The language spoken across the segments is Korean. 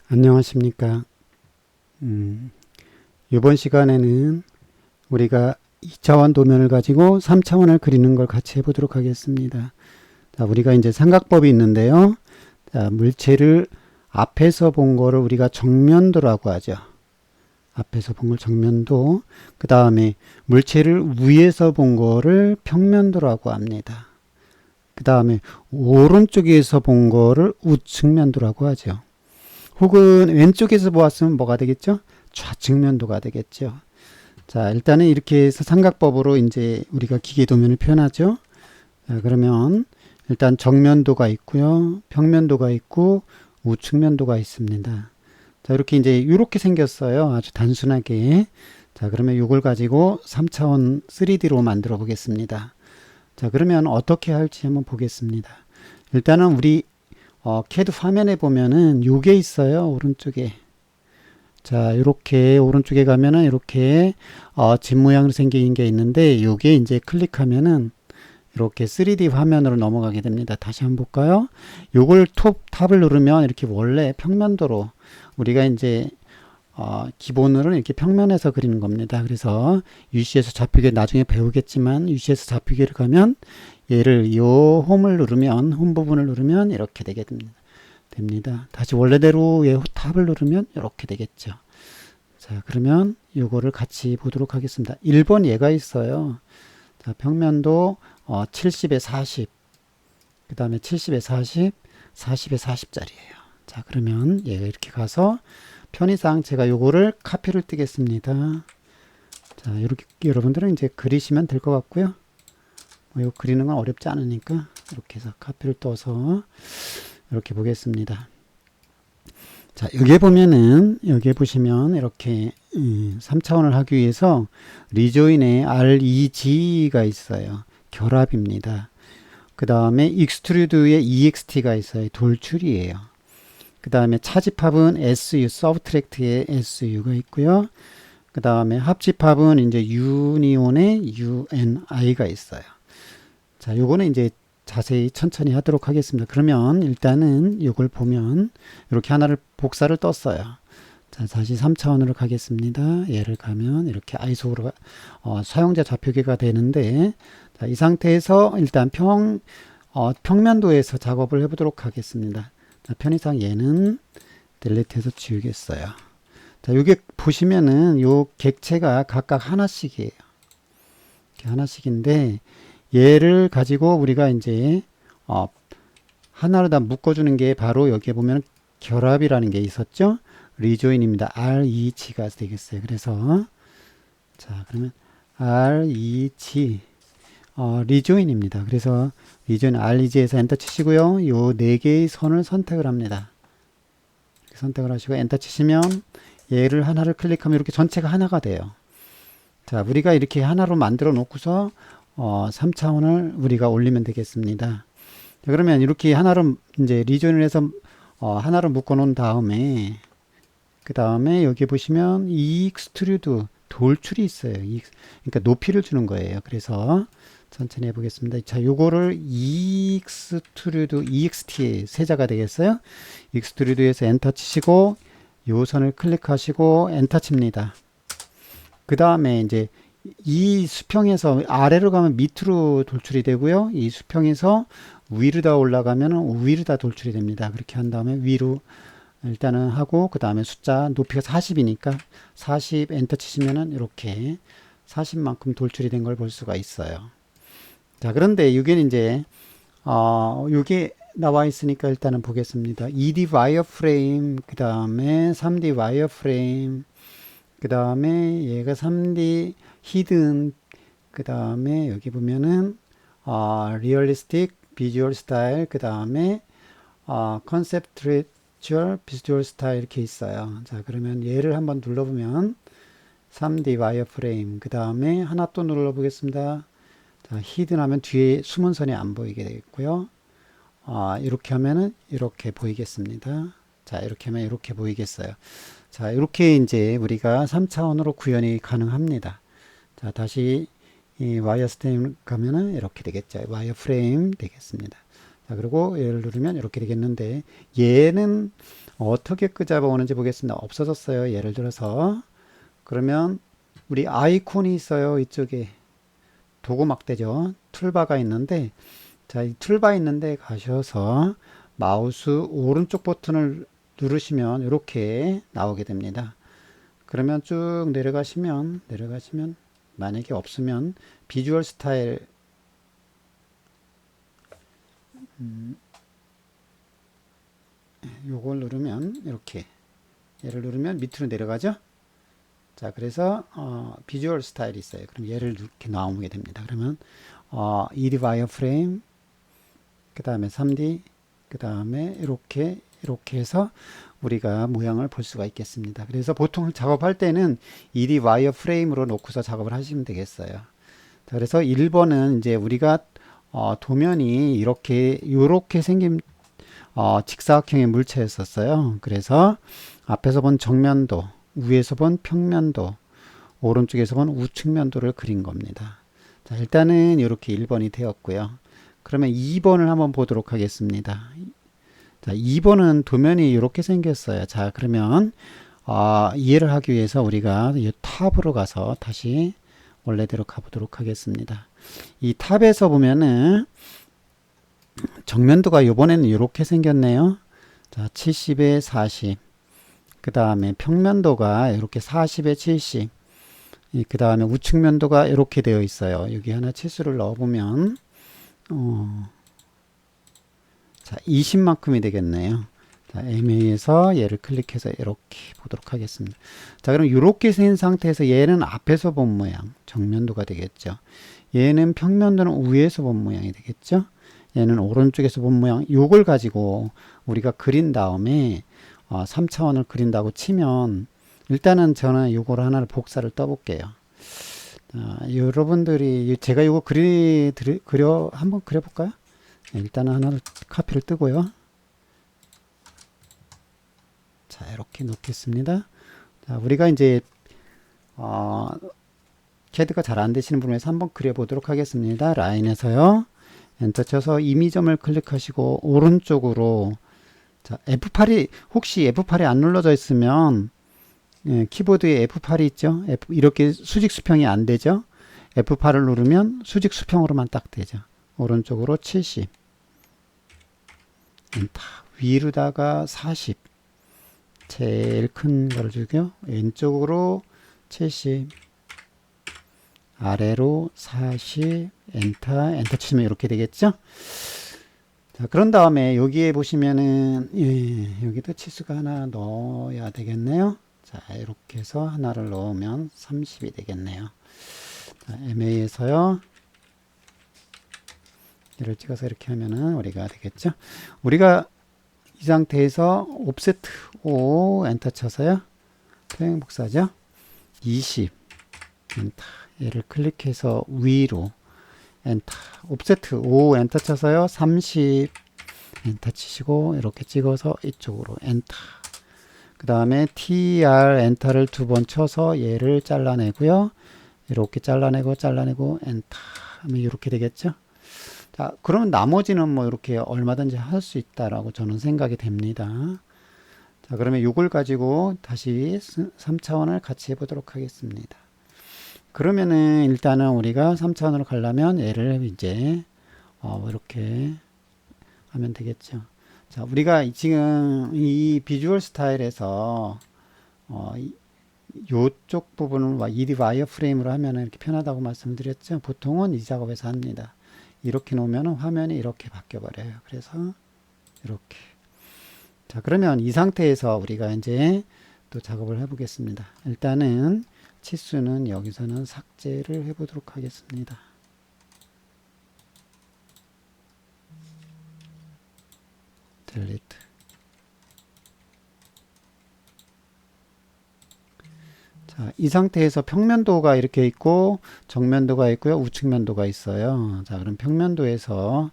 안녕하십니까. 이번 시간에는 우리가 2차원 도면을 가지고 3차원을 그리는 걸 같이 해보도록 하겠습니다. 자, 우리가 이제 삼각법이 있는데요. 자, 물체를 앞에서 본 거를 우리가 정면도라고 하죠. 앞에서 본 걸 정면도. 그 다음에 물체를 위에서 본 거를 평면도라고 합니다. 그 다음에 오른쪽에서 본 거를 우측면도라고 하죠. 혹은 왼쪽에서 보았으면 뭐가 되겠죠? 좌측면도가 되겠죠. 자, 일단은 이렇게 해서 삼각법으로 이제 우리가 기계도면을 표현하죠. 자, 그러면 일단 정면도가 있고요. 평면도가 있고 우측면도가 있습니다. 자, 이렇게 이제 이렇게 생겼어요. 아주 단순하게. 자, 그러면 이걸 가지고 3차원 3D로 만들어 보겠습니다. 자, 그러면 어떻게 할지 한번 보겠습니다. 일단은 우리 CAD 화면에 보면은 요게 있어요. 오른쪽에. 자, 이렇게 오른쪽에 가면은 이렇게 집 모양으로 생긴 게 있는데 요게 이제 클릭하면은 이렇게 3D 화면으로 넘어가게 됩니다. 다시 한번 볼까요? 요걸 탑을 누르면 이렇게 원래 평면도로 우리가 이제 기본으로는 이렇게 평면에서 그리는 겁니다. 그래서 UC에서 좌표계 나중에 배우겠지만 UC에서 좌표계를 가면 얘를 요 홈을 누르면 홈 부분을 누르면 이렇게 되게 됩니다. 다시 원래대로 얘 탑을 누르면 이렇게 되겠죠. 자, 그러면 요거를 같이 보도록 하겠습니다. 1번 얘가 있어요. 자, 평면도 70에 40, 그 다음에 70에 40, 40에 40짜리예요. 자, 그러면 얘가 이렇게 가서 편의상 제가 요거를 카피를 뜨겠습니다. 자, 이렇게 여러분들은 이제 그리시면 될 것 같고요. 이거 그리는 건 어렵지 않으니까 이렇게 해서 카피를 떠서 이렇게 보겠습니다. 자, 여기에 보면은 여기에 보시면 이렇게 3차원을 하기 위해서 리조인에 REG가 있어요. 결합입니다. 그 다음에 익스트루드에 EXT가 있어요. 돌출이에요. 그 다음에 차집합은 SU, 서브트랙트에 SU가 있고요. 그 다음에 합집합은 이제 유니온에 UNI가 있어요. 자, 요거는 이제 자세히 천천히 하도록 하겠습니다. 그러면 일단은 이걸 보면 이렇게 하나를 복사를 떴어요. 자, 다시 3차원으로 가겠습니다. 얘를 가면 이렇게 아이소로 사용자 좌표계가 되는데, 자, 이 상태에서 일단 평면도에서 작업을 해보도록 하겠습니다. 자, 편의상 얘는 딜리트해서 지우겠어요. 자, 여기 보시면은 요 객체가 각각 하나씩이에요. 이렇게 하나씩인데 얘를 가지고 우리가 이제 하나로 다 묶어주는 게 바로 여기에 보면 결합이라는 게 있었죠. 리조인입니다. REG가 되겠어요. 그래서 자, 그러면 REG 리조인입니다. 그래서 리조인 REG에서 엔터 치시고요. 요 네 개의 선을 선택을 합니다. 선택을 하시고 엔터 치시면 얘를 하나를 클릭하면 이렇게 전체가 하나가 돼요. 자, 우리가 이렇게 하나로 만들어 놓고서 3차원을 우리가 올리면 되겠습니다. 자, 그러면 이렇게 하나로 이제 리존을 해서 하나로 묶어 놓은 다음에 그 다음에 여기 보시면 익스트루드 돌출이 있어요. 그러니까 높이를 주는 거예요. 그래서 천천히 해보겠습니다. 자, 요거를 익스트루드 EXT 세자가 되겠어요. 익스트루드에서 엔터 치시고 요 선을 클릭하시고 엔터 칩니다. 그 다음에 이제 이 수평에서 아래로 가면 밑으로 돌출이 되고요. 이 수평에서 위로 다 올라가면 위로 다 돌출이 됩니다. 그렇게 한 다음에 위로 일단은 하고 그 다음에 숫자 높이가 40이니까 40 엔터 치시면은 이렇게 40만큼 돌출이 된 걸 볼 수가 있어요. 자, 그런데 여기는 이제 요게 나와 있으니까 일단은 보겠습니다. 2D 와이어프레임, 그 다음에 3D 와이어프레임, 그 다음에 얘가 3D 히든, 그 다음에 여기 보면은 리얼리스틱 비주얼 스타일, 그 다음에 컨셉트리얼 비주얼 스타일 이렇게 있어요. 자, 그러면 얘를 한번 눌러보면 3D 와이어프레임, 그 다음에 하나 또 눌러보겠습니다. 자, 히든 하면 뒤에 숨은 선이 안 보이게 되겠고요. 이렇게 하면은 이렇게 보이겠습니다. 자, 이렇게 하면 이렇게 보이겠어요. 자, 이렇게 이제 우리가 3차원으로 구현이 가능합니다. 자, 다시 이 와이어 스테임 가면은 이렇게 되겠죠. 와이어 프레임 되겠습니다. 자, 그리고 얘를 누르면 이렇게 되겠는데, 얘는 어떻게 끄잡아오는지 보겠습니다. 없어졌어요. 예를 들어서. 그러면 우리 아이콘이 있어요. 이쪽에. 도구막대죠. 툴바가 있는데, 자, 이 툴바 있는데 가셔서 마우스 오른쪽 버튼을 누르시면 이렇게 나오게 됩니다. 그러면 쭉 내려가시면 만약에 없으면 비주얼 스타일 요걸 누르면 이렇게 얘를 누르면 밑으로 내려가죠. 자, 그래서 비주얼 스타일이 있어요. 그럼 얘를 이렇게 나오게 됩니다. 그러면 2D 와이어프레임, 그 다음에 3D, 그 다음에 이렇게 해서 우리가 모양을 볼 수가 있겠습니다. 그래서 보통 작업할 때는 2D 와이어프레임으로 놓고서 작업을 하시면 되겠어요. 자, 그래서 1번은 이제 우리가 도면이 이렇게 생긴 직사각형의 물체였었어요. 그래서 앞에서 본 정면도, 위에서 본 평면도, 오른쪽에서 본 우측면도를 그린 겁니다. 자, 일단은 이렇게 1번이 되었고요. 그러면 2번을 한번 보도록 하겠습니다. 자, 2번은 도면이 이렇게 생겼어요. 자, 그러면 이해를 하기 위해서 우리가 이 탑으로 가서 다시 원래대로 가보도록 하겠습니다. 이 탑에서 보면은 정면도가 이번에는 이렇게 생겼네요. 자, 70에 40. 그 다음에 평면도가 이렇게 40에 70. 그 다음에 우측면도가 이렇게 되어 있어요. 여기 하나 치수를 넣어보면 자, 20만큼이 되겠네요. 자, MA에서 얘를 클릭해서 이렇게 보도록 하겠습니다. 자, 그럼 이렇게 센 상태에서 얘는 앞에서 본 모양, 정면도가 되겠죠. 얘는 평면도는 위에서 본 모양이 되겠죠. 얘는 오른쪽에서 본 모양, 요걸 가지고 우리가 그린 다음에 3차원을 그린다고 치면 일단은 저는 요걸 하나를 복사를 떠볼게요. 여러분들이 제가 이거 한번 그려볼까요? 일단은 하나를 카피를 뜨고요. 자, 이렇게 놓겠습니다. 자, 우리가 이제 CAD가 잘 안 되시는 분을 위해서 한번 그려보도록 하겠습니다. 라인에서요. 엔터 쳐서 이미점을 클릭하시고 오른쪽으로 자, F8이 혹시 F8이 안 눌러져 있으면 키보드에 F8이 있죠. 이렇게 수직 수평이 안 되죠. F8을 누르면 수직 수평으로만 딱 되죠. 오른쪽으로 70 엔터, 위로다가 40 제일 큰 거를 주고요. 왼쪽으로 70 아래로 40 엔터 치면 이렇게 되겠죠. 자, 그런 다음에 여기에 보시면은 여기도 치수가 하나 넣어야 되겠네요. 자, 이렇게 해서 하나를 넣으면 30이 되겠네요. 자, MA에서요. 얘를 찍어서 이렇게 하면은 우리가 되겠죠. 우리가 이 상태에서 옵셋 O 엔터 쳐서요. 평행 복사죠. 20 엔터. 얘를 클릭해서 위로 엔터. 옵셋 O 엔터 쳐서요. 30 엔터 치시고 이렇게 찍어서 이쪽으로 엔터. 그 다음에 TR 엔터를 2번 쳐서 얘를 잘라내고요. 이렇게 잘라내고 엔터 하면 이렇게 되겠죠. 자, 그러면 나머지는 뭐 이렇게 얼마든지 할 수 있다라고 저는 생각이 됩니다. 자, 그러면 이걸 가지고 다시 3차원을 같이 해보도록 하겠습니다. 그러면은 일단은 우리가 3차원으로 가려면 얘를 이제 이렇게 하면 되겠죠. 자, 우리가 지금 이 비주얼 스타일에서 요쪽 부분을 2D 와이어프레임으로 하면 이렇게 편하다고 말씀드렸죠. 보통은 이 작업에서 합니다. 이렇게 놓으면 화면이 이렇게 바뀌어 버려요. 그래서 이렇게. 자, 그러면 이 상태에서 우리가 이제 또 작업을 해 보겠습니다. 일단은 치수는 여기서는 삭제를 해 보도록 하겠습니다. 델리트. 자, 이 상태에서 평면도가 이렇게 있고 정면도가 있고요. 우측면도가 있어요. 자, 그럼 평면도에서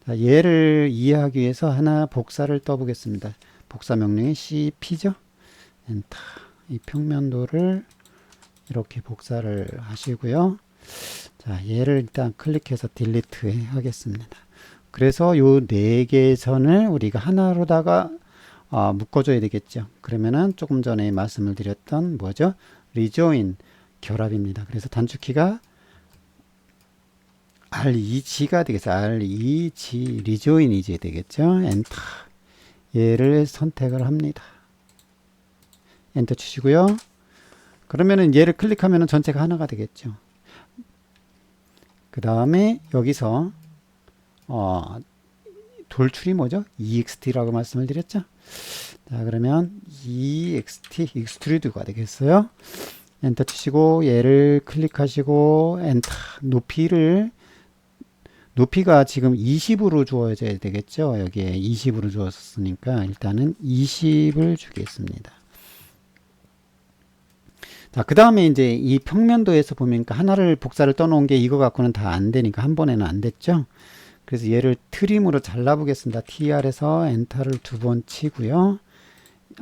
자, 얘를 이해하기 위해서 하나 복사를 떠보겠습니다. 복사 명령이 CP죠. 엔터. 이 평면도를 이렇게 복사를 하시고요. 자, 얘를 일단 클릭해서 딜리트 하겠습니다. 그래서 요 네 개의 선을 우리가 하나로다가 묶어줘야 되겠죠. 그러면은 조금 전에 말씀을 드렸던 뭐죠? rejoin, 결합입니다. 그래서 단축키가 REG가 되겠어요. REG, rejoin이 되겠죠. 엔터. 얘를 선택을 합니다. 엔터 치시고요. 그러면은 얘를 클릭하면은 전체가 하나가 되겠죠. 그 다음에 여기서 돌출이 뭐죠? EXT라고 말씀을 드렸죠. 자, 그러면 EXT, 익스트루드가 되겠어요. 엔터 치시고 얘를 클릭하시고 엔터. 높이가 지금 20으로 주어져야 되겠죠. 여기에 20으로 주었으니까 일단은 20을 주겠습니다. 자, 그 다음에 이제 이 평면도에서 보면 하나를 복사를 떠놓은 게 이거 갖고는 다 안 되니까 한 번에는 안 됐죠. 그래서 얘를 트림으로 잘라보겠습니다. TR에서 엔터를 2번 치고요.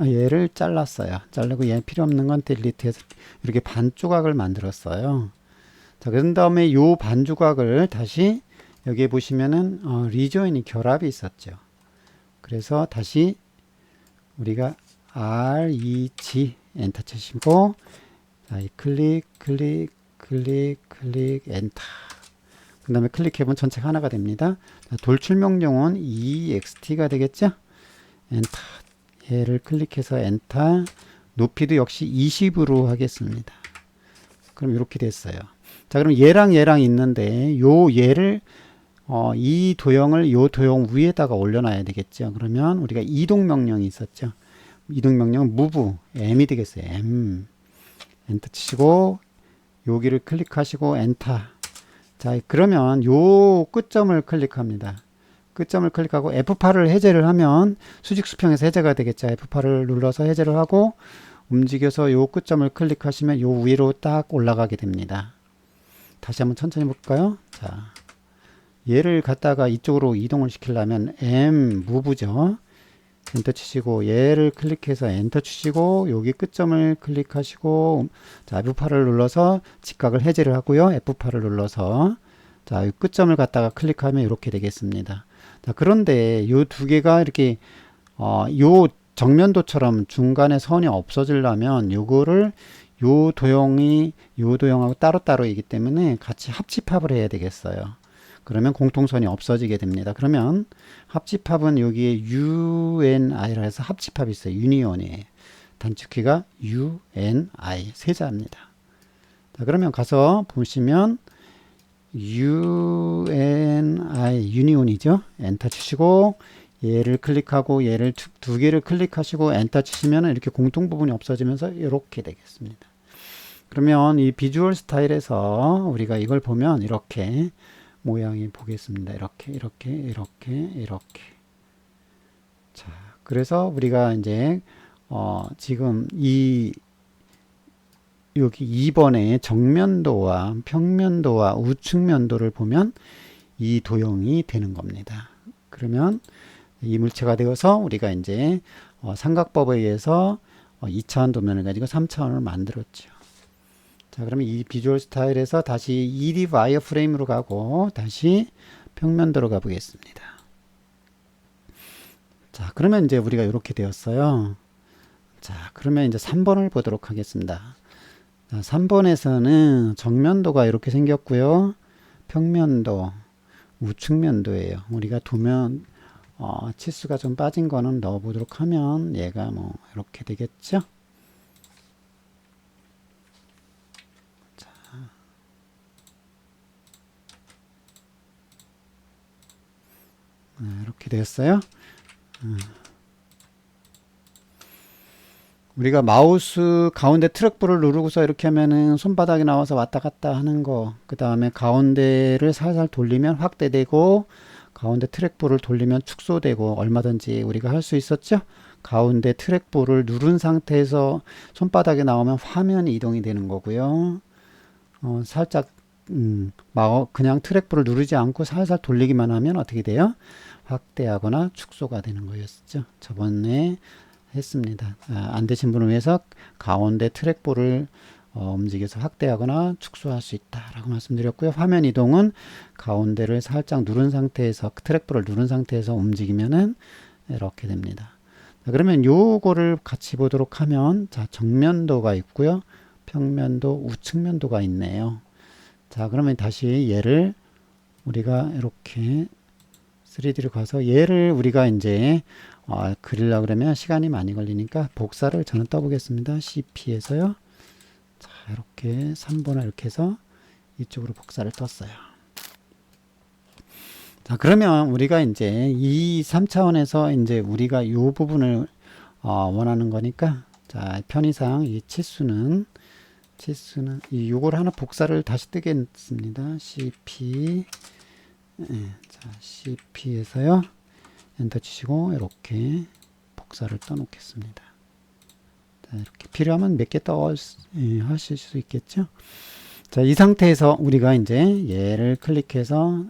얘를 잘랐어요. 자르고 얘 필요 없는 건 딜리트해서 이렇게 반 조각을 만들었어요. 자, 그런 다음에 요 반 조각을 다시 여기에 보시면은 리조인이 결합이 있었죠. 그래서 다시 우리가 REG 엔터 치시고 자, 이 클릭 엔터. 그 다음에 클릭해보면 전체가 하나가 됩니다. 자, 돌출 명령은 EXT가 되겠죠. 엔터. 얘를 클릭해서 엔터. 높이도 역시 20으로 하겠습니다. 그럼 이렇게 됐어요. 자, 그럼 얘랑 있는데 얘를 이 도형을 요 도형 위에다가 올려놔야 되겠죠. 그러면 우리가 이동 명령이 있었죠. 이동 명령은 move m이 되겠어요. m. 엔터 치시고 여기를 클릭하시고 엔터. 자, 그러면 요 끝점을 클릭합니다. 끝점을 클릭하고 F8을 해제를 하면 수직 수평에서 해제가 되겠죠. F8을 눌러서 해제를 하고 움직여서 요 끝점을 클릭하시면 요 위로 딱 올라가게 됩니다. 다시 한번 천천히 볼까요? 자, 얘를 갖다가 이쪽으로 이동을 시키려면 M 무브죠. 엔터 치시고 얘를 클릭해서 엔터 치시고 여기 끝점을 클릭하시고 자, F8을 눌러서 직각을 해제를 하고요. F8을 눌러서 자, 이 끝점을 갖다가 클릭하면 이렇게 되겠습니다. 자, 그런데 요 두 개가 이렇게 요 정면도처럼 중간에 선이 없어지려면 요거를 요 도형하고 따로따로이기 때문에 같이 합집합을 해야 되겠어요. 그러면 공통선이 없어지게 됩니다. 그러면 합집합은 여기에 UNI라 해서 합집합이 있어요. 유니온이에요. 단축키가 UNI 세자입니다. 자, 그러면 가서 보시면 UNI 유니온이죠. 엔터 치시고 얘를 클릭하고 얘를 두 개를 클릭하시고 엔터 치시면 이렇게 공통 부분이 없어지면서 이렇게 되겠습니다. 그러면 이 비주얼 스타일에서 우리가 이걸 보면 이렇게 모양이 보겠습니다. 이렇게. 자, 그래서 우리가 이제 지금 여기 2번에 정면도와 평면도와 우측면도를 보면 이 도형이 되는 겁니다. 그러면 이 물체가 되어서 우리가 이제 삼각법에 의해서 2차원 도면을 가지고 3차원을 만들었죠. 자, 그러면 이 비주얼 스타일에서 다시 2D 와이어프레임으로 가고 다시 평면도로 가보겠습니다. 자, 그러면 이제 우리가 이렇게 되었어요. 자, 그러면 이제 3번을 보도록 하겠습니다. 자, 3번에서는 정면도가 이렇게 생겼고요. 평면도, 우측면도예요. 우리가 도면 치수가 좀 빠진 거는 넣어보도록 하면 얘가 뭐 이렇게 되겠죠. 이렇게 됐어요. 우리가 마우스 가운데 트랙볼을 누르고서 이렇게 하면은 손바닥이 나와서 왔다 갔다 하는 거, 그 다음에 가운데를 살살 돌리면 확대되고 가운데 트랙볼을 돌리면 축소되고 얼마든지 우리가 할 수 있었죠. 가운데 트랙볼을 누른 상태에서 손바닥이 나오면 화면이 이동이 되는 거고요. 살짝 그냥 트랙볼을 누르지 않고 살살 돌리기만 하면 어떻게 돼요? 확대하거나 축소가 되는 거였죠. 저번에 했습니다. 안 되신 분을 위해서 가운데 트랙볼을 움직여서 확대하거나 축소할 수 있다라고 말씀드렸고요. 화면 이동은 가운데를 살짝 누른 상태에서 트랙볼을 누른 상태에서 움직이면은 이렇게 됩니다. 자, 그러면 요거를 같이 보도록 하면 자, 정면도가 있고요. 평면도, 우측면도가 있네요. 자, 그러면 다시 얘를 우리가 이렇게 3D로 가서 얘를 우리가 이제 그리려고 그러면 시간이 많이 걸리니까 복사를 저는 떠보겠습니다. CP에서요. 자, 이렇게 3번을 이렇게 해서 이쪽으로 복사를 떴어요. 자, 그러면 우리가 이제 이 3차원에서 이제 우리가 이 부분을 원하는 거니까 자, 편의상 이 치수는 요걸 하나 복사를 다시 뜨겠습니다. CP 자, CP에서요. 엔터 치시고 이렇게 복사를 떠 놓겠습니다. 자, 이렇게 필요하면 몇 개 더 하실 수 있겠죠. 자, 이 상태에서 우리가 이제 얘를 클릭해서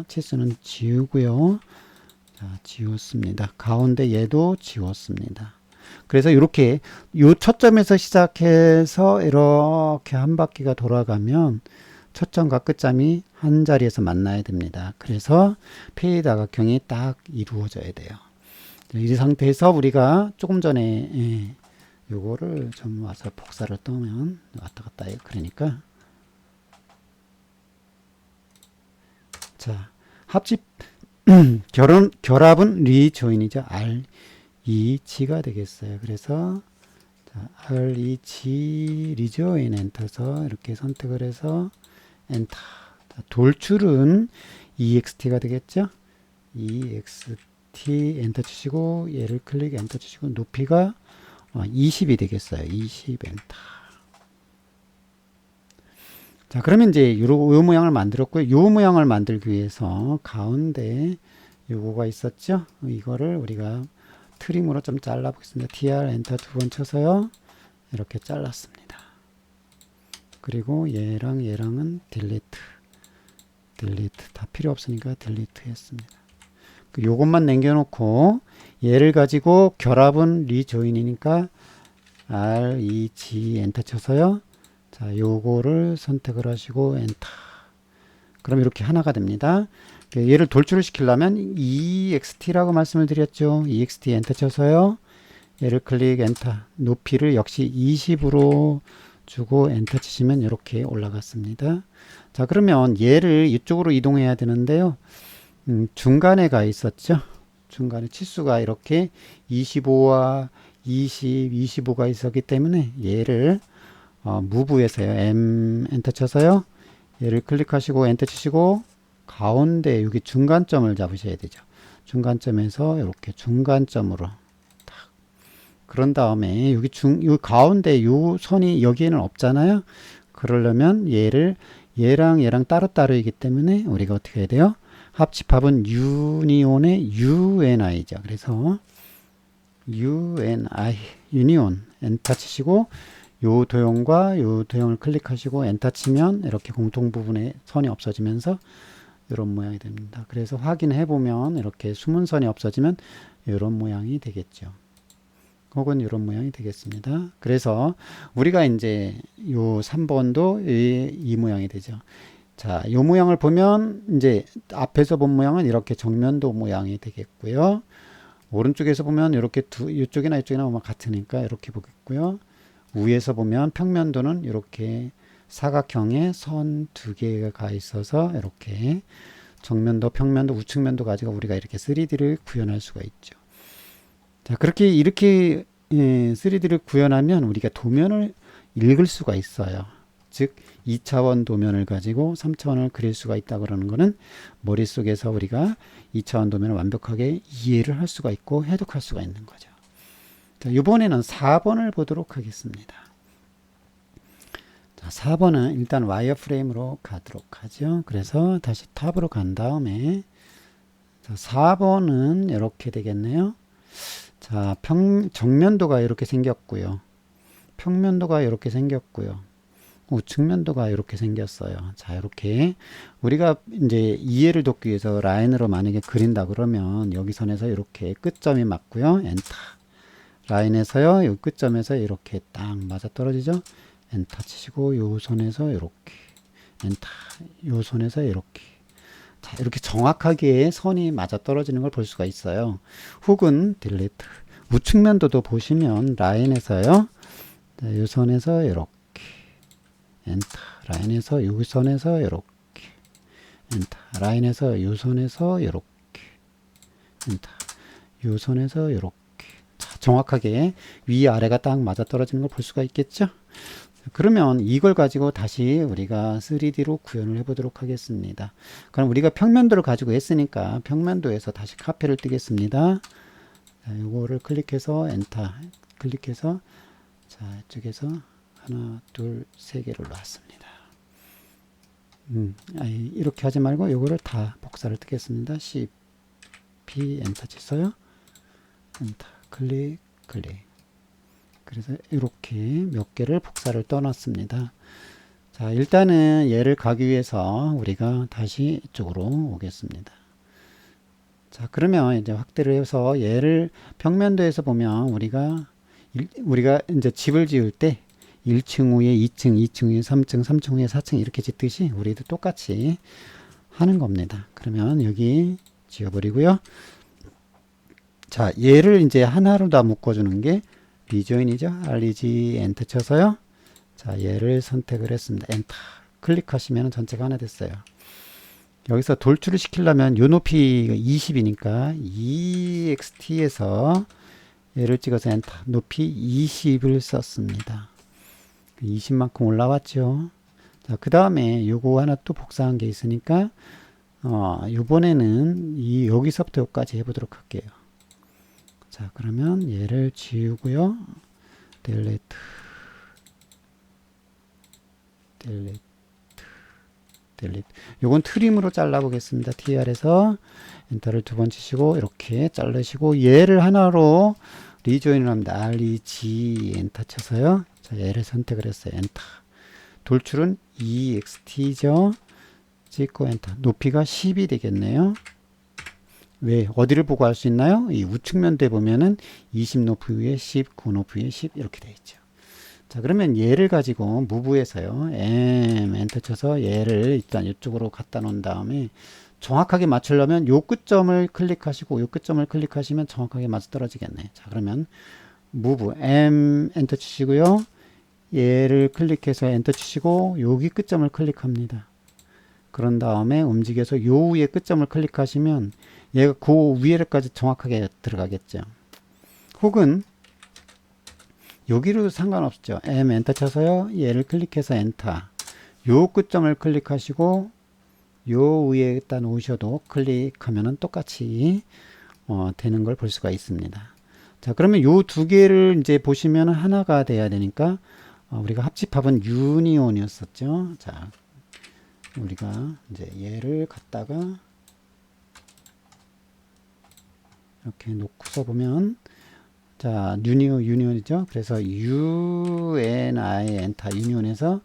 치수는 지우고요. 자, 지웠습니다. 가운데 얘도 지웠습니다. 그래서 이렇게 요 초점에서 시작해서 이렇게 한 바퀴가 돌아가면 초점과 끝점이 한 자리에서 만나야 됩니다. 그래서 페이드 다각형이 딱 이루어져야 돼요. 이 상태에서 우리가 조금 전에 요거를 좀 와서 복사를 떠면 왔다 갔다 해요. 그러니까 자, 합집 결합은 리조인이죠. REG가 되겠어요. 그래서 자, REG 리조인 엔터서 이렇게 선택을 해서 엔터. 자, 돌출은 EXT가 되겠죠. EXT 엔터 치시고 얘를 클릭 엔터 치시고 높이가 20이 되겠어요. 20 엔터. 자, 그러면 이제 요 모양을 만들었고요. 요 모양을 만들기 위해서 가운데 요거가 있었죠. 이거를 우리가 트림으로 좀 잘라 보겠습니다. TR 엔터 두 번 쳐서요. 이렇게 잘랐습니다. 그리고 얘랑은 딜리트 다 필요 없으니까 딜리트 했습니다. 요것만 남겨놓고 얘를 가지고 결합은 리조인이니까 REG 엔터 쳐서요. 자, 요거를 선택을 하시고 엔터. 그럼 이렇게 하나가 됩니다. 얘를 돌출을 시키려면 EXT라고 말씀을 드렸죠. EXT 엔터 쳐서요. 얘를 클릭 엔터. 높이를 역시 20으로 주고 엔터 치시면 이렇게 올라갔습니다. 자, 그러면 얘를 이쪽으로 이동해야 되는데요. 중간에 가 있었죠. 중간에 치수가 이렇게 25와 20, 25가 있었기 때문에 얘를 무브에서요. M 엔터 쳐서요. 얘를 클릭하시고 엔터 치시고 가운데 여기 중간점을 잡으셔야 되죠. 중간점에서 이렇게 중간점으로 딱. 그런 다음에 여기 요 가운데 요 선이 여기에는 없잖아요. 그러려면 얘랑 따로따로이기 때문에 우리가 어떻게 해야 돼요? 합집합은 유니온의 UNI죠. 그래서 UNI 유니온 엔터 치시고 요 도형과 요 도형을 클릭하시고 엔터 치면 이렇게 공통 부분에 선이 없어지면서 이런 모양이 됩니다. 그래서 확인해 보면 이렇게 숨은 선이 없어지면 이런 모양이 되겠죠. 혹은 이런 모양이 되겠습니다. 그래서 우리가 이제 요 3번도 이 모양이 되죠. 자, 요 모양을 보면 이제 앞에서 본 모양은 이렇게 정면도 모양이 되겠고요. 오른쪽에서 보면 이렇게 이쪽이나 보면 같으니까 이렇게 보겠고요. 위에서 보면 평면도는 이렇게 사각형의 선 두 개가 있어서 이렇게 정면도, 평면도, 우측면도 가지고 우리가 이렇게 3D를 구현할 수가 있죠. 자, 이렇게 3D를 구현하면 우리가 도면을 읽을 수가 있어요. 즉 2차원 도면을 가지고 3차원을 그릴 수가 있다 그러는 거는 머릿속에서 우리가 2차원 도면을 완벽하게 이해를 할 수가 있고 해독할 수가 있는 거죠. 자, 이번에는 4번을 보도록 하겠습니다. 자, 4번은 일단 와이어프레임으로 가도록 하죠. 그래서 다시 탑으로 간 다음에 자, 4번은 이렇게 되겠네요. 자, 정면도가 이렇게 생겼고요. 평면도가 이렇게 생겼고요. 우측면도가 이렇게 생겼어요. 자, 이렇게 우리가 이제 이해를 돕기 위해서 라인으로 만약에 그린다 그러면 여기 선에서 이렇게 끝점이 맞고요. 엔터. 라인에서요, 이 끝점에서 이렇게 딱 맞아 떨어지죠. 엔터 치시고 요 선에서 이렇게 엔터, 요 선에서 이렇게. 자, 이렇게 정확하게 선이 맞아 떨어지는 걸 볼 수가 있어요. 혹은 딜리트. 우측면도도 보시면 라인에서요. 자, 요 선에서 이렇게 엔터, 라인에서 요 선에서 이렇게 엔터, 라인에서 요 선에서 이렇게 엔터, 요 선에서 이렇게. 자, 정확하게 위아래가 딱 맞아 떨어지는 걸 볼 수가 있겠죠. 그러면 이걸 가지고 다시 우리가 3D로 구현을 해 보도록 하겠습니다. 그럼 우리가 평면도를 가지고 했으니까 평면도에서 다시 카페를 뜨겠습니다. 자, 요거를 클릭해서 엔터 클릭해서 자, 이쪽에서 하나, 둘, 세 개를 놨습니다. 이렇게 하지 말고 요거를 다 복사를 뜨겠습니다. C, P, 엔터 치서요. 엔터 클릭, 클릭. 그래서 이렇게 몇 개를 복사를 떠났습니다. 자, 일단은 얘를 가기 위해서 우리가 다시 이쪽으로 오겠습니다. 자, 그러면 이제 확대를 해서 얘를 평면도에서 보면 우리가 이제 집을 지을 때 1층 위에 2층, 2층 위에 3층, 3층 위에 4층 이렇게 짓듯이 우리도 똑같이 하는 겁니다. 그러면 여기 지워버리고요. 자, 얘를 이제 하나로 다 묶어주는 게 리조인이죠. REG 엔터 쳐서요. 자, 얘를 선택을 했습니다. 엔터 클릭하시면 전체가 하나 됐어요. 여기서 돌출을 시키려면 요 높이가 20이니까 EXT에서 얘를 찍어서 엔터 높이 20을 썼습니다. 20만큼 올라왔죠. 자, 그 다음에 요거 하나 또 복사한 게 있으니까 요번에는 여기서부터 여기까지 해보도록 할게요. 자, 그러면 얘를 지우고요. 딜리트, 딜리트, 딜리트. 요건 트림으로 잘라보겠습니다. TR에서 엔터를 두 번 치시고 이렇게 자르시고 얘를 하나로 리조인을 합니다. REG 엔터 쳐서요. 자, 얘를 선택을 했어요. 엔터. 돌출은 EXT죠. 찍고 엔터. 높이가 10이 되겠네요. 왜 어디를 보고 할 수 있나요? 이 우측면도에 보면은 20 높이 위에 10, 9 높이 위에 10 이렇게 되어 있죠. 자, 그러면 얘를 가지고 무브에서요. M 엔터 쳐서 얘를 일단 이쪽으로 갖다 놓은 다음에 정확하게 맞추려면 요 끝점을 클릭하시고 요 끝점을 클릭하시면 정확하게 맞아 떨어지겠네. 자, 그러면 무브 M 엔터 치시고요. 얘를 클릭해서 엔터 치시고 여기 끝점을 클릭합니다. 그런 다음에 움직여서 요 위에 끝점을 클릭하시면 얘가 그 위에까지 정확하게 들어가겠죠. 혹은 여기로 상관없죠. M 엔터 쳐서요. 얘를 클릭해서 엔터. 요 끝점을 클릭하시고 요 위에다 놓으셔도 클릭하면은 똑같이 되는 걸 볼 수가 있습니다. 자, 그러면 요 두 개를 이제 보시면 하나가 돼야 되니까 우리가 합집합은 유니온이었었죠. 자, 우리가 이제 얘를 갖다가 이렇게 놓고서 보면 자, 유니온이죠. 그래서 UNI 엔터 유니온에서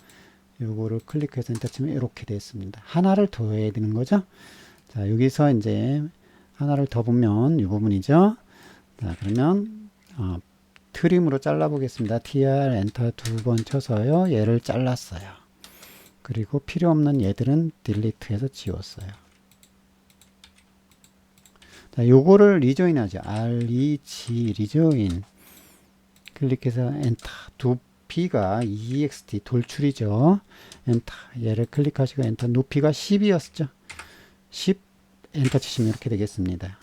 요거를 클릭해서 엔터 치면 이렇게 되었습니다. 하나를 더 해야 되는 거죠. 자, 여기서 이제 하나를 더 보면 이 부분이죠. 자, 그러면 트림으로 잘라 보겠습니다. TR 엔터 두 번 쳐서요. 얘를 잘랐어요. 그리고 필요 없는 얘들은 딜리트해서 지웠어요. 자, 요거를 리조인 하죠. REG 리조인 클릭해서 엔터. 높이가 EXT 돌출이죠. 엔터. 얘를 클릭하시고 엔터. 높이가 10이었죠. 10 엔터 치시면 이렇게 되겠습니다.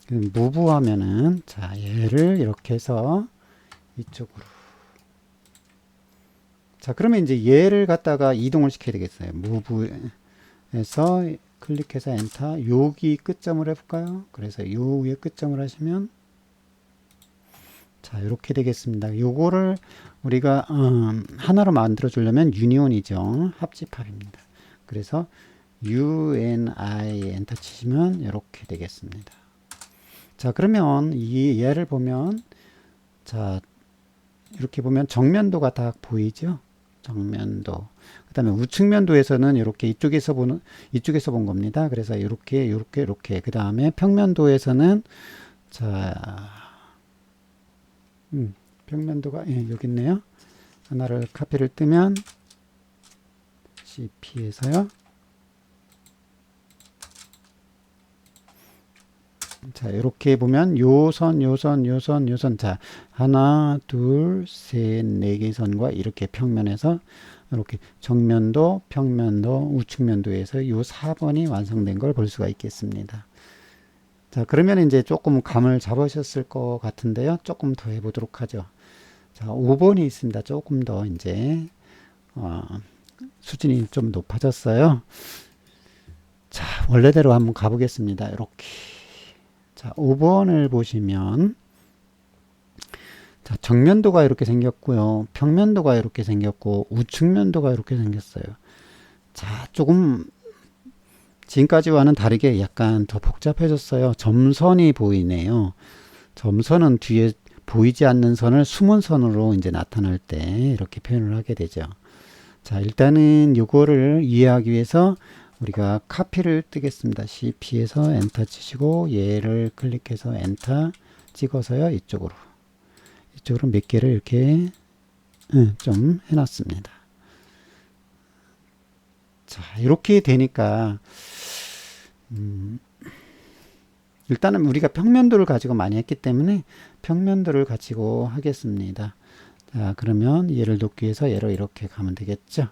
무브 하면은 자, 얘를 이렇게 해서 이쪽으로. 자, 그러면 이제 얘를 갖다가 이동을 시켜야 되겠어요. 무브에서 클릭해서 엔터. 여기 끝점을 해볼까요? 그래서 요 위에 끝점을 하시면 자, 이렇게 되겠습니다. 요거를 우리가 하나로 만들어 주려면 유니온이죠. 합집합입니다. 그래서 UNI 엔터 치시면 이렇게 되겠습니다. 자, 그러면 이 얘를 보면 자, 이렇게 보면 정면도가 다 보이죠? 정면도. 그 다음에 우측면도에서는 이렇게 이쪽에서 본 겁니다. 그래서 이렇게. 그 다음에 평면도에서는 자, 평면도가, 예, 여기 있네요. 하나를 카피를 뜨면 CP에서요. 자, 이렇게 보면 요선, 요선, 요선, 요선. 자, 하나, 둘, 셋, 네 개의 선과 이렇게 평면에서 이렇게 정면도, 평면도, 우측면도에서 요 4번이 완성된 걸 볼 수가 있겠습니다. 자, 그러면 이제 조금 감을 잡으셨을 것 같은데요. 조금 더 해보도록 하죠. 자, 5번이 있습니다. 조금 더 이제 수준이 좀 높아졌어요. 자, 원래대로 한번 가보겠습니다. 이렇게. 자, 5번을 보시면 자, 정면도가 이렇게 생겼고요. 평면도가 이렇게 생겼고 우측면도가 이렇게 생겼어요. 자, 조금 지금까지와는 다르게 약간 더 복잡해졌어요. 점선이 보이네요. 점선은 뒤에 보이지 않는 선을 숨은 선으로 이제 나타날 때 이렇게 표현을 하게 되죠. 자, 일단은 이거를 이해하기 위해서 우리가 카피를 뜨겠습니다. CP에서 엔터 치시고 얘를 클릭해서 엔터 찍어서요. 이쪽으로 몇 개를 이렇게 좀 해놨습니다. 자, 이렇게 되니까 일단은 우리가 평면도를 가지고 많이 했기 때문에 평면도를 가지고 하겠습니다. 자, 그러면 얘를 돕기 위해서 얘로 이렇게 가면 되겠죠.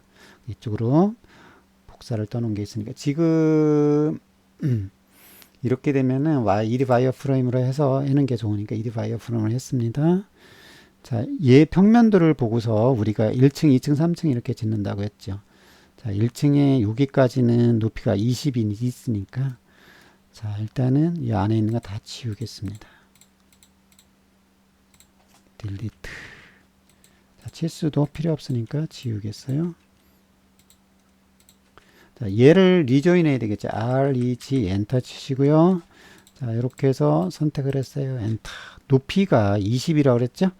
이쪽으로 복사를 떠놓은 게 있으니까 지금 이렇게 되면은 이디 와이어 프레임으로 해서 하는 게 좋으니까 이디 와이어 프레임을 했습니다. 자, 얘 평면도를 보고서 우리가 1층, 2층, 3층 이렇게 짓는다고 했죠. 자, 1층에 여기까지는 높이가 20이 있으니까 자, 일단은 이 안에 있는 거 다 지우겠습니다. 딜리트. 자, 치수도 필요 없으니까 지우겠어요. 자, 얘를 리조인 해야 되겠죠. REG 엔터 치시고요. 자, 이렇게 해서 선택을 했어요. 엔터. 높이가 20이라고 그랬죠.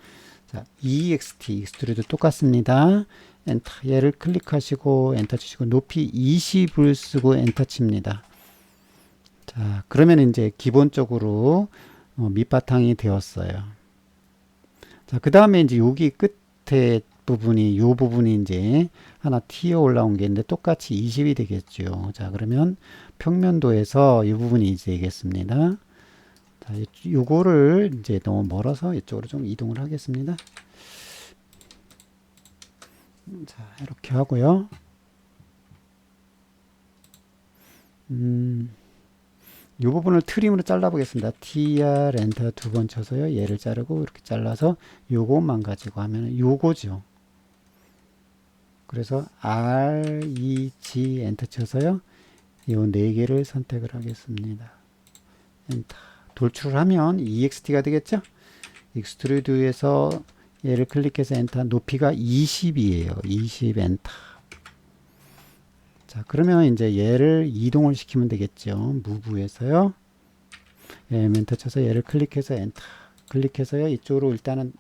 자, EXT, 익스트루드 똑같습니다. 엔터. 얘를 클릭하시고 엔터 치시고 높이 20을 쓰고 엔터 칩니다. 자, 그러면 이제 기본적으로 밑바탕이 되었어요. 자, 그 다음에 이제 여기 끝에 부분이, 요 부분이 이제 하나 튀어 올라온 게 있는데 똑같이 20이 되겠죠. 자, 그러면 평면도에서 이 부분이 이제 되겠습니다. 자, 요거를 이제 너무 멀어서 이쪽으로 좀 이동을 하겠습니다. 자, 이렇게 하고요. 이 부분을 트림으로 잘라 보겠습니다. TR 엔터 두 번 쳐서요. 얘를 자르고 이렇게 잘라서 요것만 가지고 하면 요거죠. 그래서 R, E, G 엔터 쳐서요. 요 네 개를 선택을 하겠습니다. 엔터. 돌출을 하면 EXT가 되겠죠? 익스트루드에서 얘를 클릭해서 엔터. 높이가 20이에요. 20 엔터. 자, 그러면 이제 얘를 이동을 시키면 되겠죠. 무브에서요. 엔터 쳐서 얘를 클릭해서 엔터. 클릭해서요. 이쪽으로 일단은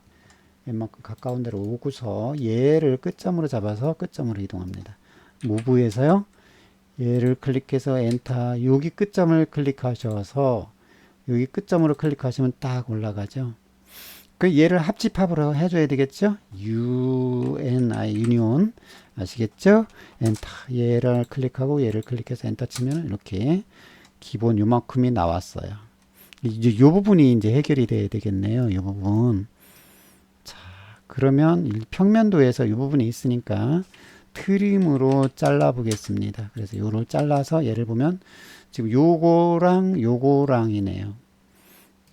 웬만큼 가까운 데로 오고서 얘를 끝점으로 잡아서 끝점으로 이동합니다. 무브에서요. 얘를 클릭해서 엔터. 여기 끝점을 클릭하셔서 여기 끝점으로 클릭하시면 딱 올라가죠. 그 얘를 합집합으로 해줘야 되겠죠. UNI 유니온 아시겠죠? 엔터. 얘를 클릭하고 얘를 클릭해서 엔터 치면 이렇게 기본 요만큼이 나왔어요. 이제 요 부분이 이제 해결이 돼야 되겠네요. 요 부분. 자, 그러면 평면도에서 이 부분이 있으니까 트림으로 잘라 보겠습니다. 그래서 요를 잘라서 얘를 보면 지금 요거랑 요거랑이네요.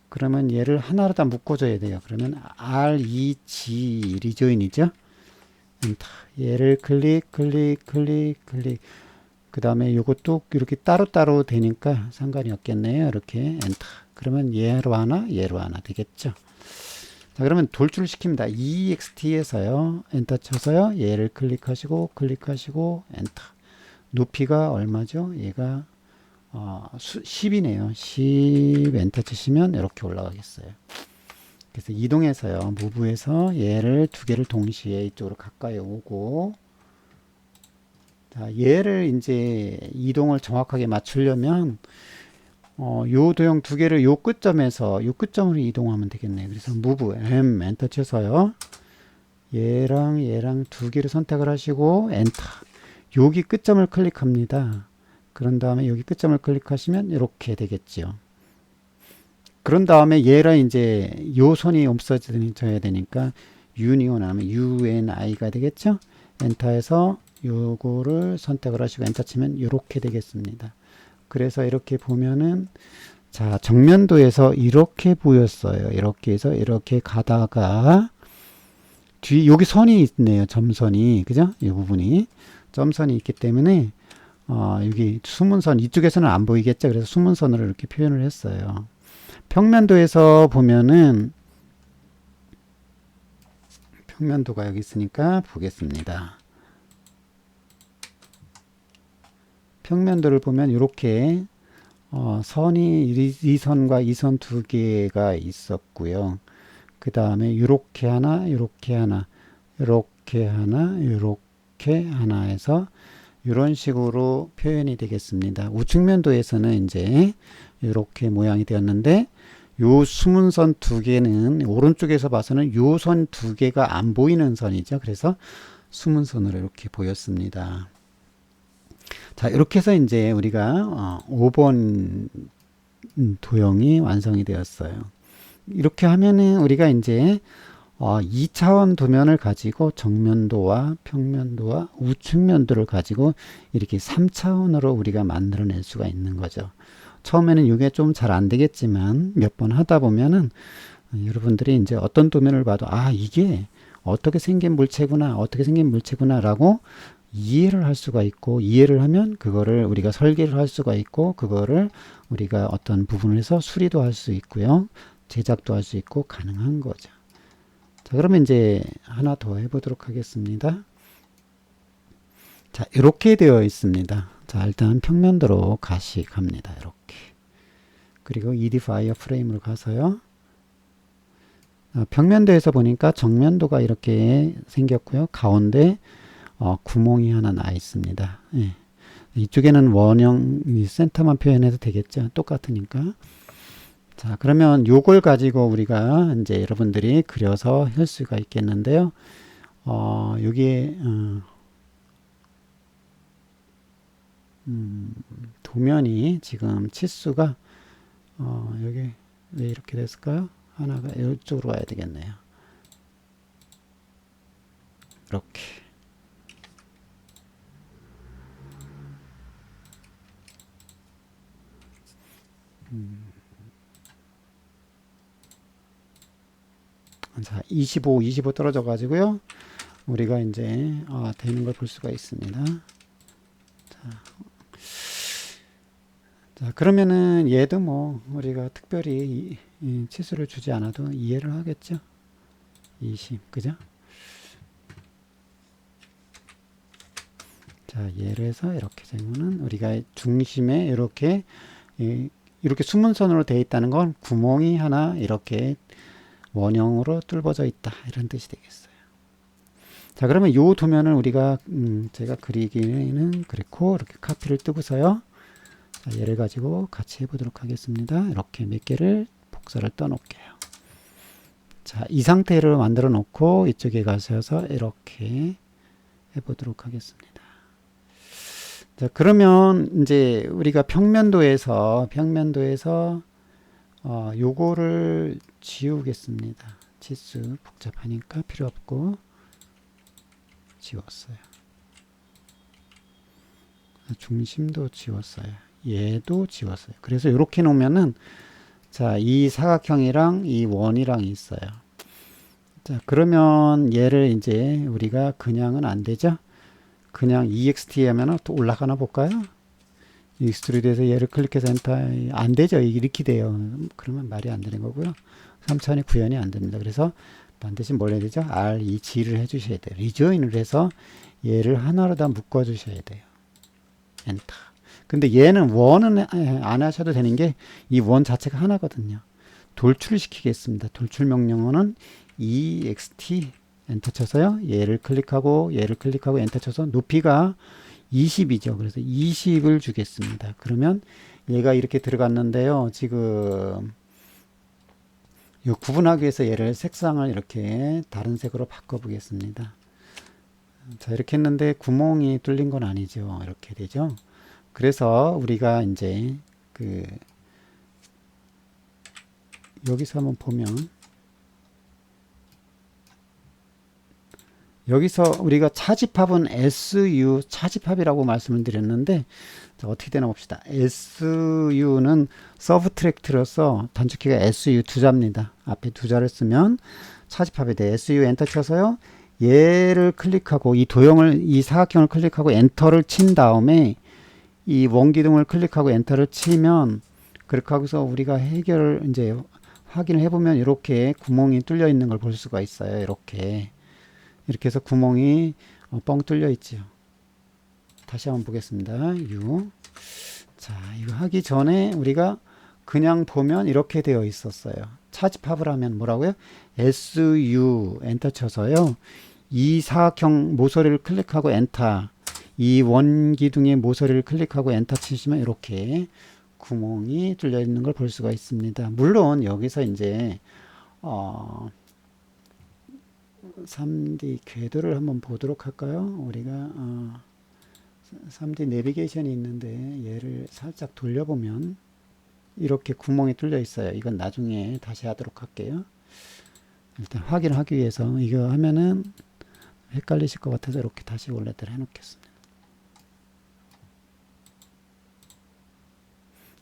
그러면 얘를 하나로 다 묶어줘야 돼요. 그러면 REG 리조인이죠. 엔터. 얘를 클릭. 그 다음에 요것도 이렇게 따로따로 되니까 상관이 없겠네요. 이렇게 엔터. 그러면 얘로 하나 되겠죠. 자, 그러면 돌출을 시킵니다. EXT에서요. 엔터 쳐서요. 얘를 클릭하시고 엔터. 높이가 얼마죠? 얘가 10이네요. 10 엔터 치시면 이렇게 올라가겠어요. 그래서 이동해서요. 무브에서 얘를 두 개를 동시에 이쪽으로 가까이 오고 자, 얘를 이제 이동을 정확하게 맞추려면 요 도형 두 개를 요 끝점에서 요 끝점으로 이동하면 되겠네요. 그래서 무브 M 엔터 쳐서요. 얘랑 얘랑 두 개를 선택을 하시고 엔터. 여기 끝점을 클릭합니다. 그런 다음에 여기 끝점을 클릭하시면 이렇게 되겠죠. 그런 다음에 얘랑 이제 요 선이 없어져야 되니까 유니온 하면 UNI가 되겠죠. 엔터해서 요거를 선택을 하시고 엔터 치면 이렇게 되겠습니다. 그래서 이렇게 보면은 자, 정면도에서 이렇게 보였어요. 이렇게 해서 이렇게 가다가 뒤 여기 선이 있네요. 점선이. 그죠? 이 부분이 점선이 있기 때문에 여기 숨은선 이쪽에서는 안 보이겠죠. 그래서 숨은선으로 이렇게 표현을 했어요. 평면도에서 보면은 평면도가 여기 있으니까 보겠습니다. 평면도를 보면 이렇게 선이 이 선과 이 선 두 개가 있었고요. 그 다음에 이렇게 하나, 이렇게 하나, 이렇게 하나, 이렇게 하나 해서 이런 식으로 표현이 되겠습니다. 우측면도에서는 이제 이렇게 모양이 되었는데 요 숨은 선 두 개는 오른쪽에서 봐서는 요 선 두 개가 안 보이는 선이죠. 그래서 숨은 선으로 이렇게 보였습니다. 자, 이렇게 해서 이제 우리가 5번 도형이 완성이 되었어요. 이렇게 하면은 우리가 이제 2차원 도면을 가지고 정면도와 평면도와 우측면도를 가지고 이렇게 3차원으로 우리가 만들어낼 수가 있는 거죠. 처음에는 이게 좀 잘 안 되겠지만 몇 번 하다 보면은 여러분들이 이제 어떤 도면을 봐도 이게 어떻게 생긴 물체구나, 어떻게 생긴 물체구나라고 이해를 할 수가 있고, 이해를 하면 그거를 우리가 설계를 할 수가 있고, 그거를 우리가 어떤 부분을 해서 수리도 할 수 있고요. 제작도 할 수 있고 가능한 거죠. 자, 그러면 이제 하나 더 해보도록 하겠습니다. 자, 이렇게 되어 있습니다. 자, 일단 평면도로 갑니다. 이렇게. 그리고 Edify 프레임으로 가서요. 평면도에서 보니까 정면도가 이렇게 생겼고요. 가운데 구멍이 하나 나 있습니다. 예. 이쪽에는 원형 센터만 표현해도 되겠죠. 똑같으니까. 자, 그러면 요걸 가지고 우리가 이제 여러분들이 그려서 할 수가 있겠는데요. 여기에 도면이 지금 치수가 여기 왜 이렇게 됐을까요? 하나가 이쪽으로 와야 되겠네요. 이렇게. 자, 25 떨어져 가지고요. 우리가 이제 되는 걸 볼 수가 있습니다. 자, 그러면은 얘도 뭐 우리가 특별히 치수를 주지 않아도 이해를 하겠죠. 20, 그죠? 자, 예를 해서 이렇게 되면은 우리가 중심에 이렇게 숨은 선으로 되어 있다는 건 구멍이 하나 이렇게 원형으로 뚫어져 있다, 이런 뜻이 되겠어요. 자, 그러면 요 도면을 우리가 제가 그리기는 그렇고 이렇게 카피를 뜨고서요. 자, 얘를 가지고 같이 해보도록 하겠습니다. 이렇게 몇 개를 복사를 떠놓을게요. 자, 이 상태를 만들어 놓고 이쪽에 가셔서 이렇게 해보도록 하겠습니다. 자, 그러면 이제 우리가 평면도에서 요거를 지우겠습니다. 치수 복잡하니까 필요 없고 지웠어요. 중심도 지웠어요. 얘도 지웠어요. 그래서 이렇게 놓으면은 자, 이 사각형이랑 이 원이랑 있어요. 자, 그러면 얘를 이제 우리가 그냥은 안 되죠. 그냥 EXT 하면은 또 올라가나 볼까요? 익스트루드에서 얘를 클릭해서 엔터 안 되죠. 이렇게 돼요. 그러면 말이 안 되는 거고요. 3차원이 구현이 안 됩니다. 그래서 반드시 뭘 해야 되죠? REG를 해주셔야 돼요. 리조인을 해서 얘를 하나로 다 묶어 주셔야 돼요. 엔터. 근데 얘는 원은 안 하셔도 되는 게 이 원 자체가 하나거든요. 돌출을 시키겠습니다. 돌출 명령어는 EXT 엔터 쳐서요. 얘를 클릭하고 엔터 쳐서 높이가 20이죠. 그래서 20을 주겠습니다. 그러면 얘가 이렇게 들어갔는데요. 지금 이 구분하기 위해서 얘를 색상을 이렇게 다른 색으로 바꿔 보겠습니다. 자, 이렇게 했는데 구멍이 뚫린 건 아니죠. 이렇게 되죠. 그래서 우리가 이제 여기서 한번 보면, 여기서 우리가 차집합은 SU 차집합이라고 말씀을 드렸는데, 자, 어떻게 되나 봅시다. SU는 서브트랙트로서 단축키가 SU 두 자입니다. 앞에 두 자를 쓰면 차집합이 돼. SU 엔터 쳐서요. 얘를 클릭하고 이 사각형을 클릭하고 엔터를 친 다음에 이 원기둥을 클릭하고 엔터를 치면, 그렇게 하고서 우리가 해결을 이제 확인을 해보면 이렇게 구멍이 뚫려 있는 걸 볼 수가 있어요. 이렇게 해서 구멍이 뻥 뚫려 있죠. 다시 한번 보겠습니다. U. 자, 이거 하기 전에 우리가 그냥 보면 이렇게 되어 있었어요. 차집합을 하면 뭐라고요? SU 엔터 쳐서요. 이 사각형 모서리를 클릭하고 엔터, 이 원기둥의 모서리를 클릭하고 엔터 치시면 이렇게 구멍이 뚫려 있는 걸 볼 수가 있습니다. 물론 여기서 이제 3D 궤도를 한번 보도록 할까요? 우리가 3D 내비게이션이 있는데 얘를 살짝 돌려보면 이렇게 구멍이 뚫려 있어요. 이건 나중에 다시 하도록 할게요. 일단 확인하기 위해서 이거 하면은 헷갈리실 것 같아서 이렇게 다시 원래대로 해놓겠습니다.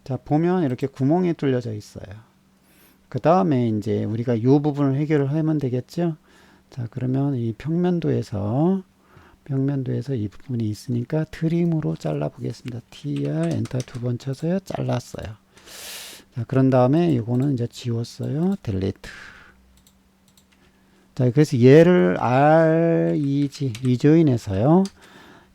자, 보면 이렇게 구멍이 뚫려져 있어요. 그 다음에 이제 우리가 이 부분을 해결을 하면 되겠죠. 자, 그러면 이 평면도에서 이 부분이 있으니까 트림으로 잘라 보겠습니다. TR 엔터 두 번 쳐서요. 잘랐어요. 자, 그런 다음에 이거는 이제 지웠어요. 델리트. 자, 그래서 얘를 리조인해서요.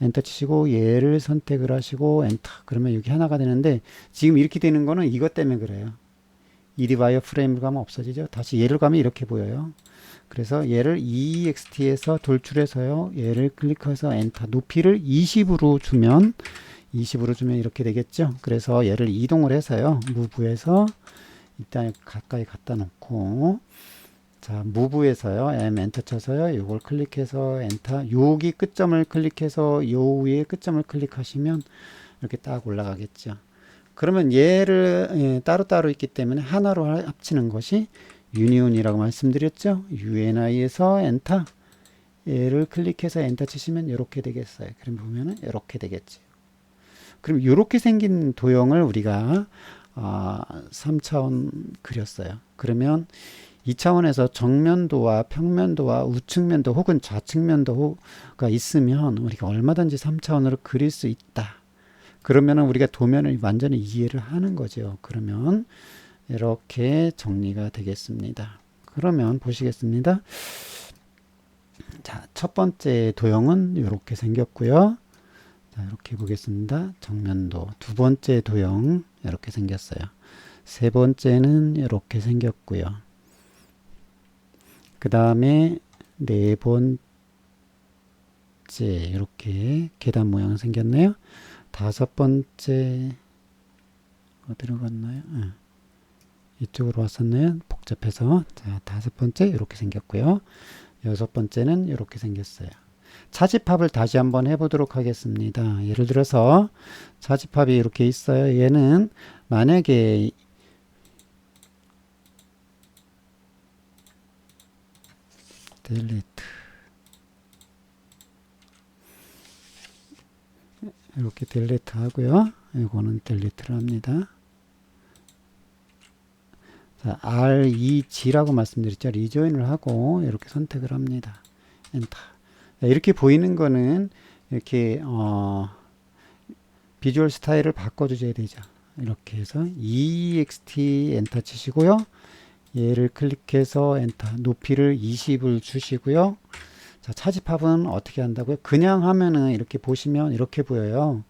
엔터 치시고 얘를 선택을 하시고 엔터. 그러면 여기 하나가 되는데, 지금 이렇게 되는 거는 이것 때문에 그래요. 이 와이어 프레임을 가면 없어지죠. 다시 얘를 가면 이렇게 보여요. 그래서 얘를 EXT에서 돌출해서요. 얘를 클릭해서 엔터. 높이를 20으로 주면 이렇게 되겠죠. 그래서 얘를 이동을 해서요. 무브에서 일단 가까이 갖다 놓고, 자, 무브에서요. M 엔터 쳐서요. 요걸 클릭해서 엔터. 여기 끝점을 클릭해서 요 위에 끝점을 클릭하시면 이렇게 딱 올라가겠죠. 그러면 얘를 따로따로 있기 때문에 하나로 합치는 것이 유니온이라고 말씀드렸죠. UNI에서 엔터. 얘를 클릭해서 엔터 치시면 이렇게 되겠어요. 그럼 보면은 이렇게 되겠죠. 그럼 이렇게 생긴 도형을 우리가 3차원 그렸어요. 그러면 2차원에서 정면도와 평면도와 우측면도 혹은 좌측면도가 있으면 우리가 얼마든지 3차원으로 그릴 수 있다. 그러면은 우리가 도면을 완전히 이해를 하는 거죠. 그러면 이렇게 정리가 되겠습니다. 그러면 보시겠습니다. 자, 첫 번째 도형은 이렇게 생겼고요. 자, 이렇게 보겠습니다. 정면도. 두 번째 도형 이렇게 생겼어요. 세 번째는 이렇게 생겼고요. 그 다음에 네 번째 이렇게 계단 모양 생겼네요. 다섯 번째 어디로 갔나요? 이쪽으로 왔었네요. 복잡해서. 자, 다섯 번째 이렇게 생겼고요. 여섯 번째는 이렇게 생겼어요. 차집합을 다시 한번 해보도록 하겠습니다. 예를 들어서 차집합이 이렇게 있어요. 얘는 만약에 델리트 이렇게 델리트 하고요. 이거는 델리트를 합니다. 자, REG라고 말씀드렸죠. 리조인을 하고 이렇게 선택을 합니다. 엔터. 이렇게 보이는 거는 이렇게 비주얼 스타일을 바꿔주셔야 되죠. 이렇게 해서 EXT 엔터 치시고요. 얘를 클릭해서 엔터. 높이를 20을 주시고요. 자, 차집합은 어떻게 한다고요? 그냥 하면은 이렇게 보시면 이렇게 보여요.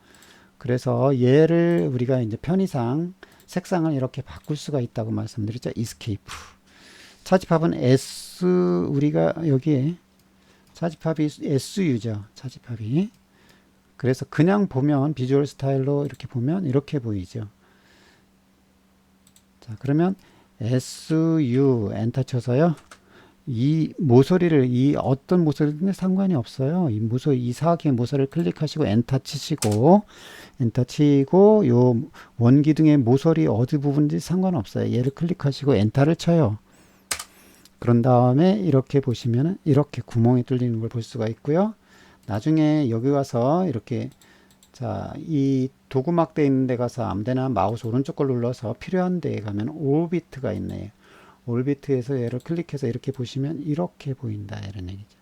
그래서 얘를 우리가 이제 편의상 색상을 이렇게 바꿀 수가 있다고 말씀드렸죠. 이스케이프. 차집합은 S, 우리가 여기에 차집합이 SU죠. 차집합이. 그래서 그냥 보면 비주얼 스타일로 이렇게 보면 이렇게 보이죠. 자, 그러면 SU 엔터 쳐서요. 이 모서리를 이 어떤 모서리든 상관이 없어요. 이 모서리 이 사각형 모서리를 클릭하시고 엔터 치시고 요 원기둥의 모서리 어디 부분인지 상관없어요. 얘를 클릭하시고 엔터를 쳐요. 그런 다음에 이렇게 보시면은 이렇게 구멍이 뚫리는 걸 볼 수가 있고요. 나중에 여기 와서 이렇게 자, 이 도구막대 있는 데 가서 아무데나 마우스 오른쪽 걸 눌러서 필요한 데에 가면 올비트가 있네요. 올비트에서 얘를 클릭해서 이렇게 보시면 이렇게 보인다 이런 얘기죠.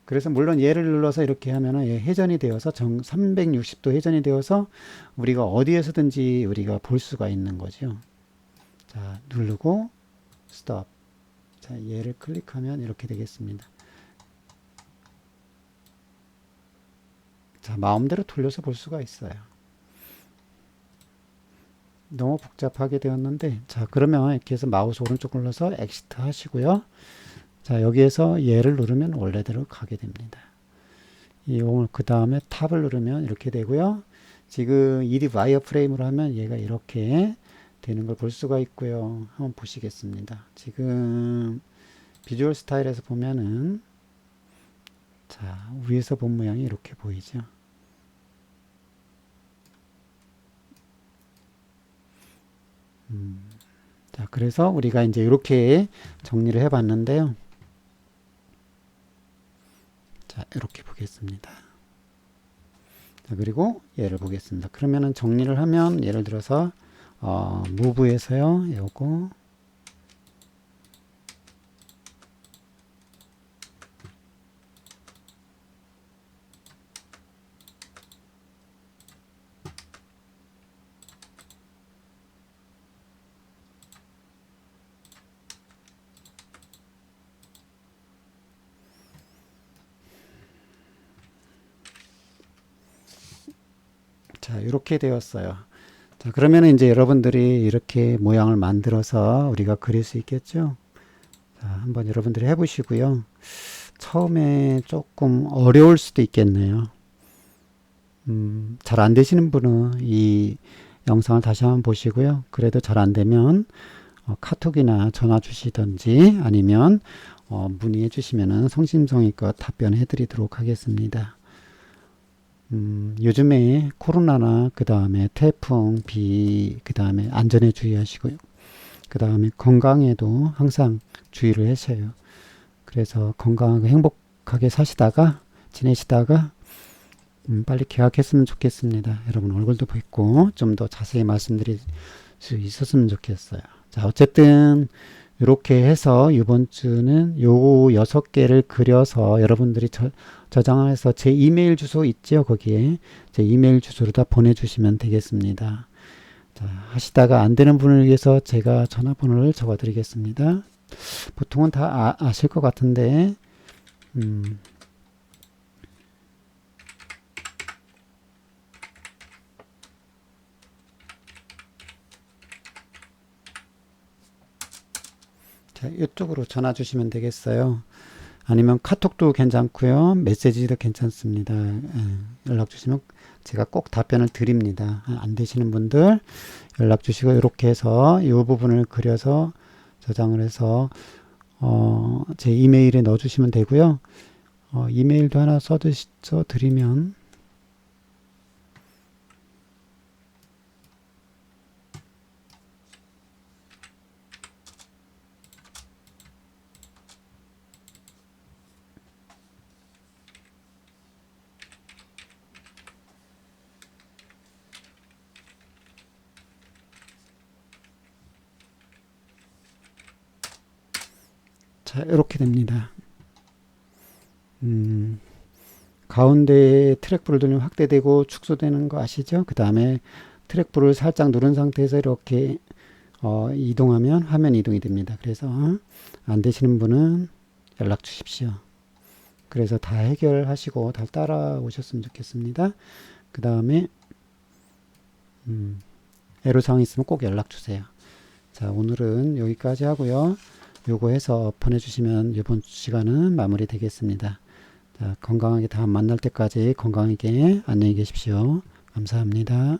그래서 물론 얘를 눌러서 이렇게 하면은 회전이 되어서 360도 회전이 되어서 우리가 어디에서든지 우리가 볼 수가 있는 거죠. 자, 누르고 스톱. 자, 얘를 클릭하면 이렇게 되겠습니다. 자, 마음대로 돌려서 볼 수가 있어요. 너무 복잡하게 되었는데, 자, 그러면 이렇게 해서 마우스 오른쪽 눌러서 엑시트 하시고요. 자, 여기에서 얘를 누르면 원래대로 가게 됩니다. 그 다음에 탑을 누르면 이렇게 되고요. 지금 이리 와이어 프레임으로 하면 얘가 이렇게 되는 걸 볼 수가 있고요. 한번 보시겠습니다. 지금 비주얼 스타일에서 보면은 자, 위에서 본 모양이 이렇게 보이죠. 자, 그래서 우리가 이제 이렇게 정리를 해 봤는데요. 자, 이렇게 보겠습니다. 자, 그리고 얘를 보겠습니다. 그러면은 정리를 하면 예를 들어서 무브에서요. 요거 자, 이렇게 되었어요. 자, 그러면 이제 여러분들이 이렇게 모양을 만들어서 우리가 그릴 수 있겠죠? 자, 한번 여러분들이 해보시고요. 처음에 조금 어려울 수도 있겠네요. 잘 안 되시는 분은 이 영상을 다시 한번 보시고요. 그래도 잘 안 되면 카톡이나 전화 주시든지 아니면 문의해 주시면은 성심성의껏 답변해 드리도록 하겠습니다. 요즘에 코로나나 그 다음에 태풍, 비, 그 다음에 안전에 주의하시고요. 그 다음에 건강에도 항상 주의를 하셔요. 그래서 건강하게 행복하게 사시다가 지내시다가 빨리 계약했으면 좋겠습니다. 여러분 얼굴도 뵙고 좀 더 자세히 말씀드릴 수 있었으면 좋겠어요. 자, 어쨌든 이렇게 해서 이번 주는 요 6개를 그려서 여러분들이 저장해서 제 이메일 주소 있죠? 거기에 제 이메일 주소로 다 보내주시면 되겠습니다. 자, 하시다가 안 되는 분을 위해서 제가 전화번호를 적어 드리겠습니다. 보통은 다 아실 것 같은데 자, 이쪽으로 전화 주시면 되겠어요. 아니면 카톡도 괜찮고요. 메시지도 괜찮습니다. 연락 주시면 제가 꼭 답변을 드립니다. 안 되시는 분들 연락 주시고 이렇게 해서 이 부분을 그려서 저장을 해서 제 이메일에 넣어 주시면 되고요. 이메일도 하나 써 드리면 자, 이렇게 됩니다. 가운데 트랙볼을 돌리면 확대되고 축소되는 거 아시죠? 그 다음에 트랙볼을 살짝 누른 상태에서 이렇게 이동하면 화면 이동이 됩니다. 그래서 안 되시는 분은 연락 주십시오. 그래서 다 해결하시고 다 따라오셨으면 좋겠습니다. 그 다음에 애로사항 있으면 꼭 연락 주세요. 자, 오늘은 여기까지 하고요. 요거 해서 보내주시면 이번 시간은 마무리 되겠습니다. 자, 건강하게 다음 만날 때까지 건강하게 안녕히 계십시오. 감사합니다.